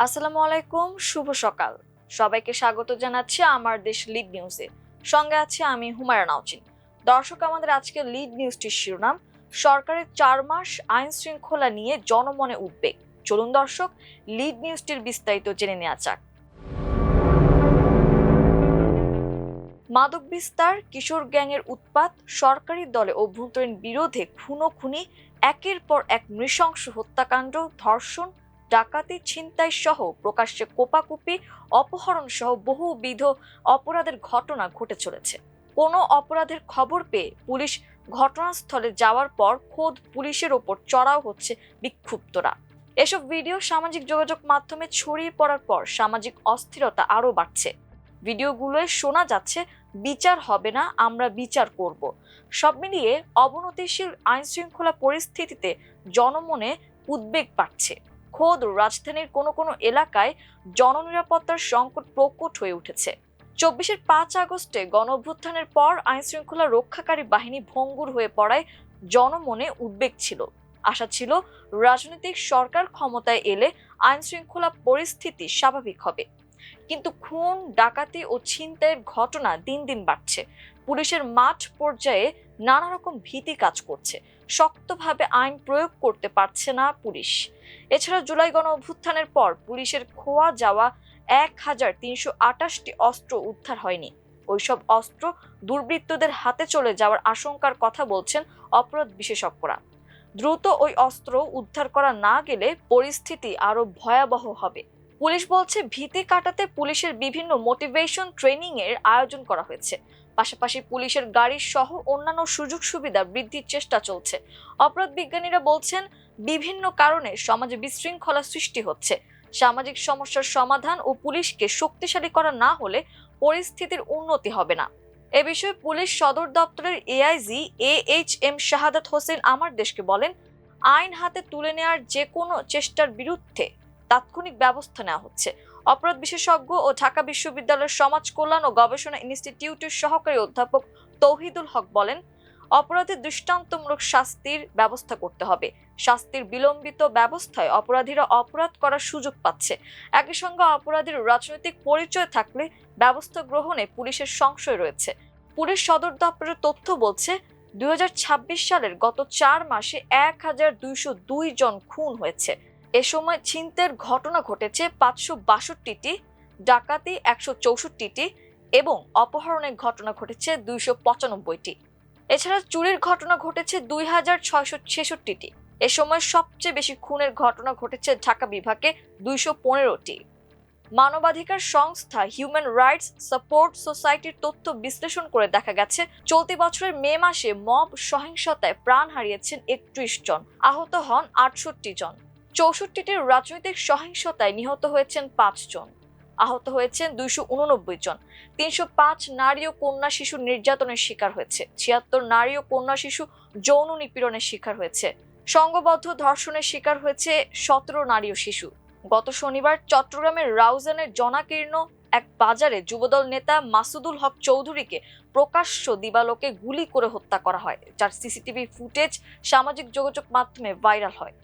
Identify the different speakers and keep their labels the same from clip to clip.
Speaker 1: আসসালামু আলাইকুম, শুভ সকাল। সবাইকে স্বাগত জানাচ্ছি আমার দেশ লিড নিউজে। সঙ্গে আছি আমি হুমায়রা নাওচিন। দর্শক, আমাদের আজকের লিড নিউজটির শিরোনাম: সরকারের 4 মাস আইন শৃঙ্খলা নিয়ে জনমনে উদ্বেগ। চলুন দর্শক, লিড নিউজটির বিস্তারিত জেনে নেওয়া যাক। মাদক বিস্তার, কিশোর গ্যাংয়ের উৎপাত, সরকারি দলে অভ্যন্তরীণ বিরোধে খুনোখুনি, একের পর এক নৃশংস হত্যাকাণ্ড, ধর্ষণ, ডাকাতি, ছিনতাই সহ প্রকাশ্যে কোপাকুপি, অপহরণ সহ বহুবিধ অপরাধের ঘটনা ঘটে চলেছে। কোনো অপরাধের খবর পেয়ে পুলিশ ঘটনাস্থলে যাওয়ার পর খোদ পুলিশের ওপর চড়াও হচ্ছে বিক্ষুব্ধরা। এসব ভিডিও সামাজিক যোগাযোগ মাধ্যমে ছড়িয়ে পড়ার পর সামাজিক অস্থিরতা আরও বাড়ছে। ভিডিওগুলোয় শোনা যাচ্ছে, বিচার হবে না, আমরা বিচার করব। সব মিলিয়ে অবনতিশীল আইন শৃঙ্খলা পরিস্থিতিতে জনমনে উদ্বেগ বাড়ছে। খোদ রাজধানীর কোনো কোনো এলাকায় জননিরাপত্তার সংকট প্রকট হয়ে উঠেছে। 5 আগস্টে গণঅভ্যুত্থানের পর আইন শৃঙ্খলা রক্ষাকারী বাহিনী ভঙ্গুর হয়ে পড়ায় জনমনে উদ্বেগ ছিল। আশা ছিল রাজনৈতিক সরকার ক্ষমতায় এলে আইন শৃঙ্খলা পরিস্থিতি স্বাভাবিক হবে। কিন্তু খুন, ডাকাতি ও ছিনতাইয়ের ঘটনা দিন দিন বাড়ছে। পুলিশের মাঠ পর্যায়ে নানা রকম ভীতি কাজ করছে। শক্তভাবে আইন প্রয়োগ করতে পারছে না পুলিশ। এছাড়া জুলাই গণ অভ্যুত্থানের পর পুলিশের খোয়া যাওয়া 1328টি অস্ত্র উদ্ধার হয়নি। ওইসব অস্ত্র দুর্বৃত্তদের হাতে চলে যাওয়ার আশঙ্কার কথা বলছেন অপরাধ বিশেষজ্ঞরা। দ্রুত ওই অস্ত্র উদ্ধার করা না গেলে পরিস্থিতি আরো ভয়াবহ হবে। পুলিশ বলছে, ভীতি কাটাতে পুলিশের বিভিন্ন মোটিভেশন ট্রেনিং এর আয়োজন করা হয়েছে। পাশাপাশি পুলিশের গাড়ি সহ অন্যান্য সুযোগ সুবিধা বৃদ্ধির চেষ্টা চলছে। অপরাধ বিজ্ঞানীরা বলছেন, বিভিন্ন কারণে সমাজে বিশৃঙ্খলা সৃষ্টি হচ্ছে। সামাজিক সমস্যার সমাধান ও পুলিশকে শক্তিশালী করা না হলে পরিস্থিতির উন্নতি হবে না। এ বিষয়ে পুলিশ সদর দপ্তরের এআইজি AHM শাহাদাত হোসেন আমার দেশকে বলেন, আইন হাতে তুলে নেওয়ার যে কোনো চেষ্টার বিরুদ্ধে তাৎক্ষণিক ব্যবস্থা নেওয়া হচ্ছে। অপরাধ বিশেষজ্ঞ ও ঢাকা বিশ্ববিদ্যালয়ের সমাজ কল্যাণ ও গবেষণা ইনস্টিটিউটের সহকারী অধ্যাপক তৌহিদুল হক বলেন, অপরাধের দৃষ্টান্তমূলক শাস্তির ব্যবস্থা করতে হবে। শাস্তির বিলম্বিত ব্যবস্থায় অপরাধীরা অপরাধ করার সুযোগ পাচ্ছে। একই সঙ্গে অপরাধীর রাজনৈতিক পরিচয় থাকলে ব্যবস্থা গ্রহণে পুলিশের সংশয় রয়েছে। পুলিশ সদর দপ্তরের তথ্য বলছে, 2026 সালের গত 4 মাসে 1202 জন খুন হয়েছে। এ সময় ছিনতাইয়ের ঘটনা ঘটেছে 562টি, ডাকাতি 164টি এবং অপহরণের ঘটনা ঘটেছে 295টি। এছাড়া চুরির ঘটনা ঘটেছে 2666টি। এ সময় সবচেয়ে বেশি খুনের ঘটনা ঘটেছে ঢাকা বিভাগে 215টি। মানবাধিকার সংস্থা হিউম্যান রাইটস সাপোর্ট সোসাইটির তথ্য বিশ্লেষণ করে দেখা গেছে, চলতি বছরের মে মাসে মব সহিংসতায় প্রাণ হারিয়েছেন 31 জন, আহত হন 68 জন। 64টি রাজনৈতিক সহিংসতায় নিহত হয়েছেন 5 জন, আহত হয়েছেন 289 জন। 305 নারী ও কন্যা শিশু নির্যাতনের শিকার হয়েছে। 76 নারী ও কন্যা শিশু যৌন নিপীড়নের শিকার হয়েছে। সংঘবদ্ধ ধর্ষণের শিকার হয়েছে 17 নারী ও শিশু। গত শনিবার চট্টগ্রামের রাউজানের জনাকীর্ণ এক বাজারে যুবদল নেতা মাসুদুল হক চৌধুরীকে প্রকাশ্য দিবালোকে গুলি করে হত্যা করা হয়, যার সিসিটিভি ফুটেজ সামাজিক যোগাযোগ মাধ্যমে ভাইরাল হয়।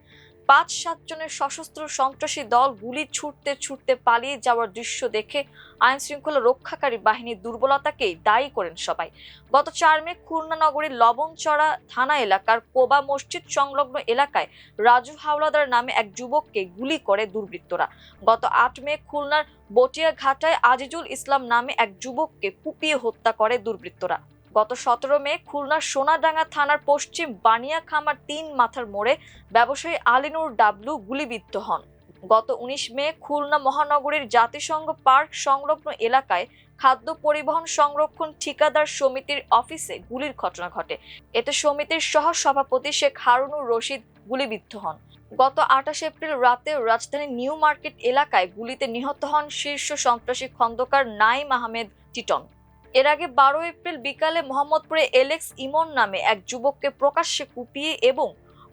Speaker 1: 5-7 জনের সশস্ত্র সন্ত্রাসী দল গুলি ছুটতে ছুটতে পালিয়ে যাওয়ার দৃশ্য দেখে আইন শৃঙ্খলা রক্ষাকারী বাহিনীর দুর্বলতাকেই দায়ী করেন সবাই। গত 4 মে খুলনা নগরীর লবণচড়া থানা এলাকার কোবা মসজিদ সংলগ্ন এলাকায় রাজু হাওলাদার নামে এক যুবককে গুলি করে দুর্বৃত্তরা। গত 8 মে খুলনার বটিয়াঘাটায় আজিজুল ইসলাম নামে এক যুবককে কুপিয়ে হত্যা করে দুর্বৃত্তরা। গত 17 মে খুলনার সোনাডাঙ্গা থানার পশ্চিম বানিয়াখামার 3 মাথার মোড়ে ব্যবসায়ী আলিনুর ডাবলু গুলিবিদ্ধ হন। গত 19 মে খুলনা মহানগরীর জাতিসংঘ পার্ক সংলগ্ন এলাকায় খাদ্য পরিবহন সংরক্ষণ ঠিকাদার সমিতির অফিসে গুলির ঘটনা ঘটে। এতে সমিতির সহ সভাপতি শেখ হারুনুর রশিদ গুলিবিদ্ধ হন। গত 28 এপ্রিল রাতে রাজধানীর নিউ মার্কেট এলাকায় গুলিতে নিহত হন শীর্ষ সন্ত্রাসী খন্দকার নাইম আহমেদ টিটন। এর আগে 12 এপ্রিল বিকালে মোহাম্মদপুরে এলেক্স ইমন নামে এক যুবককে প্রকাশ্যে কুপিয়ে এবং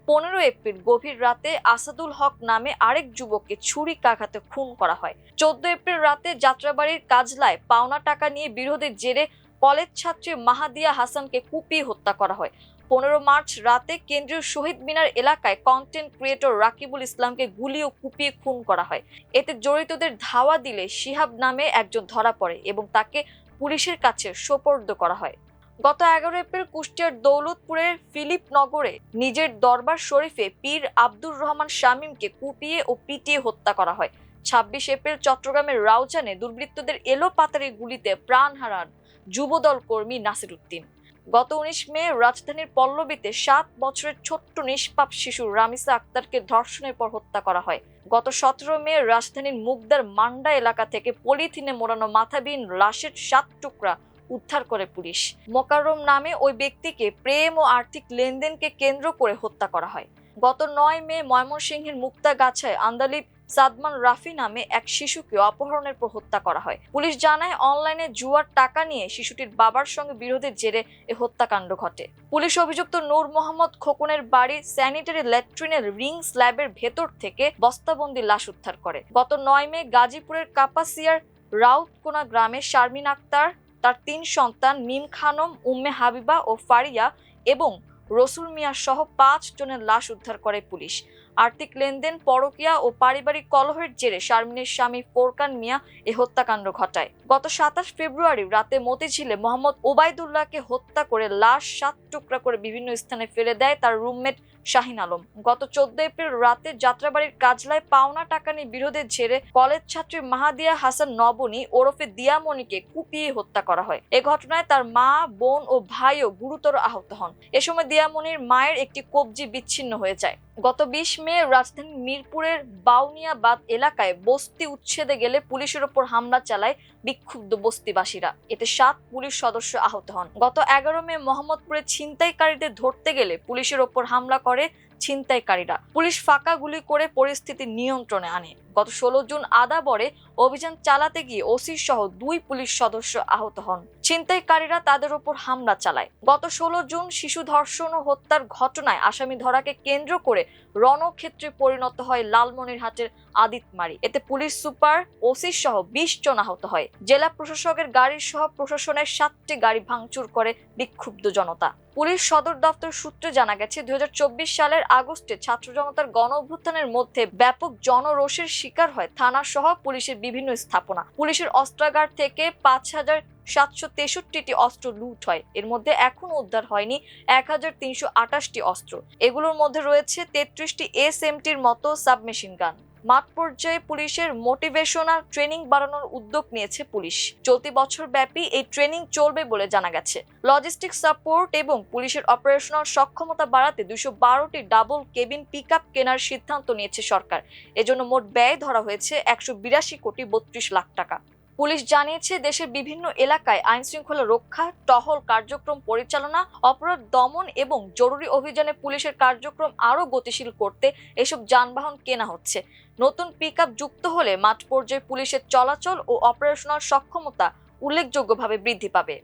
Speaker 1: 15 এপ্রিল গভীর রাতে আসাদুল হক নামে আরেক যুবককে ছুরিকাঘাতে খুন করা হয়। 14 এপ্রিল রাতে যাত্রাবাড়ির কাজলায় পাওনা টাকা নিয়ে বিরোধের জেরে কলেজ ছাত্রী মাহাদিয়া হাসানকে কুপিয়ে হত্যা করা হয়। 15 মার্চ রাতে কেন্দ্রীয় শহীদ মিনার এলাকায় কন্টেন্ট ক্রিয়েটর রাকিবুল ইসলামকে গুলি ও কুপিয়ে খুন করা হয়। এতে জড়িতদের ধাওয়া দিলে শিহাব নামে একজন ধরা পড়ে এবং তাকে পুলিশের কাছে সোপর্দ করা হয়। গত 11 এপ্রিল কুষ্টিয়ার দৌলতপুরের ফিলিপ নগরে নিজের দরবার শরীফে পীর আব্দুর রহমান শামীমকে কুপিয়ে ও পিটিয়ে হত্যা করা হয়। 26 এপ্রিল চট্টগ্রামের রাউজানে দুর্বৃত্তদের এলোপাতাড়ি গুলিতে প্রাণ হারান যুবদল কর্মী নাসির উদ্দিন। গত 19 মে রাজধানীর পল্লবীতে 7 বছরের ছোট্ট নিষ্পাপ শিশু রামিসা আক্তারকে ধর্ষণের পর হত্যা করা হয়। গত 17 মে রাজধানীর মুগদার মান্ডা এলাকা থেকে পলিথিনে মোড়ানো মাথাবিহীন লাশের 7 টুকরা উদ্ধার করে পুলিশ। মোকাররম নামে ওই ব্যক্তিকে প্রেম ও আর্থিক লেনদেনকে কেন্দ্র করে হত্যা করা হয়। গত 9 মে ময়মনসিংহের মুক্তাগাছায় আন্দালিব সাদমান রাফি নামে এক শিশুকে অপহরণের পর হত্যা করা হয়। পুলিশ জানায় অনলাইনে জুয়ার টাকা নিয়ে শিশুটির বাবার সঙ্গে বিরোধের জেরে এ হত্যাকাণ্ড ঘটে। পুলিশ অভিযুক্ত নূর মোহাম্মদ খোকনের বাড়ির স্যানিটারি ল্যাট্রিনের রিং স্ল্যাবের ভেতর থেকে বস্তাবন্দি লাশ উদ্ধার করে। গত 9 মে গাজীপুরের কাপাসিয়ার রাউতকোনা গ্রামে শারমিন আক্তার, তার 3 সন্তান মিম খানম, উম্মে হাবিবা ও ফারিয়া এবং রসুল মিয়া সহ 5 জনের লাশ উদ্ধার করে পুলিশ। আর্থিক লেনদেন, পরকীয়া ও পারিবারিক কলহের জেরে শারমিনের স্বামী ফোরকান মিয়া এ হত্যাকাণ্ড ঘটায়। গত 27 ফেব্রুয়ারি রাতে মতিঝিলে মোহাম্মদ ওবায়দুল্লাহকে হত্যা করে লাশ 7 টুকরা করে বিভিন্ন স্থানে ফেলে দেয় তার রুমমেট শাহিন আলম। গত 14 এপ্রিল রাতে যাত্রাবাড়ির কাজলায় পাওনা টাকা নিয়ে বিরোধের জেরে কলেজ ছাত্রী মাহাদিয়া হাসান নবনী ওরফে দিয়ামণিকে কুপিয়ে হত্যা করা হয়। এ ঘটনায় তার মা, বোন ও ভাইও গুরুতর আহত হন। এ সময় দিয়ামণির মায়ের একটি কবজি বিচ্ছিন্ন হয়ে যায়। গত 20 মে রাজধানীর মিরপুরের বাউনিয়াবাদ এলাকায় বস্তি উচ্ছেদে গেলে পুলিশের ওপর হামলা চালায় বিক্ষুব্ধ বস্তিবাসীরা। এতে 7 পুলিশ সদস্য আহত হন। গত 11 মে মোহাম্মদপুরে ছিনতাইকারীদের ধরতে গেলে পুলিশের ওপর হামলা করে ছিনতাইকারীরা। পুলিশ ফাঁকা গুলি করে পরিস্থিতি নিয়ন্ত্রণে আনে। গত 16 জুন আদাবরে অভিযান চালাতে গিয়ে ওসি সহ 2 পুলিশ সদস্য আহত হন। ছিনতাইকারীরা তাদের ওপর হামলা চালায়। গত 16 জুন শিশু ধর্ষণ ও হত্যার ঘটনায় আসামি ধরাকে কেন্দ্র করে রণক্ষেত্রে পরিণত হয় লালমনিরহাটের আদিতমারি। এতে পুলিশ সুপার, ওসি সহ 20 জন আহত হয়। জেলা প্রশাসকের গাড়ি সহ প্রশাসনের 7টি গাড়ি ভাঙচুর করে বিক্ষুব্ধ জনতা। পুলিশ সদর দপ্তর সূত্রে জানা গেছে, 2024 সালের আগস্টে ছাত্র জনতার গণ অভ্যুত্থানের মধ্যে ব্যাপক জনরোষের শিকার হয় থানা সহ পুলিশের বিভিন্ন স্থাপনা। পুলিশের অস্ত্রাগার থেকে 5763টি অস্ত্র লুট হয়। এর মধ্যে এখনো উদ্ধার হয়নি 1328টি অস্ত্র। এগুলোর মধ্যে রয়েছে 33টি SMTর মতো সাবমেশিন গান। মাঠ পর্যায়ে পুলিশের মোটিভেশনাল ট্রেনিং বাড়ানোর উদ্যোগ নিয়েছে পুলিশ। চলতি বছর ব্যাপী এই ট্রেনিং চলবে বলে জানা গেছে। লজিস্টিক সাপোর্ট এবং পুলিশের অপারেশনাল সক্ষমতা বাড়াতে 212টি ডাবল কেবিন পিকআপ কেনার সিদ্ধান্ত নিয়েছে সরকার। এজন্য মোট ব্যয় ধরা হয়েছে 182 কোটি 32 লাখ টাকা। পুলিশ জানিয়েছে, দেশের বিভিন্ন এলাকায় আইন শৃঙ্খলা রক্ষা, টহল কার্যক্রম পরিচালনা, অপরাধ দমন এবং জরুরি অভিযানে পুলিশের কার্যক্রম আরও গতিশীল করতে এসব যানবাহন কেনা হচ্ছে। নতুন পিকআপ যুক্ত হলে মাঠ পর্যায়ে পুলিশের চলাচল ও অপারেশনাল সক্ষমতা উল্লেখযোগ্যভাবে বৃদ্ধি পাবে।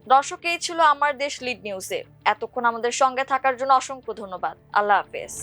Speaker 1: দর্শক, এই ছিল আমার দেশ লিড নিউজে। এতক্ষণ আমাদের সঙ্গে থাকার জন্য অসংখ্য ধন্যবাদ। আল্লাহ হাফেজ।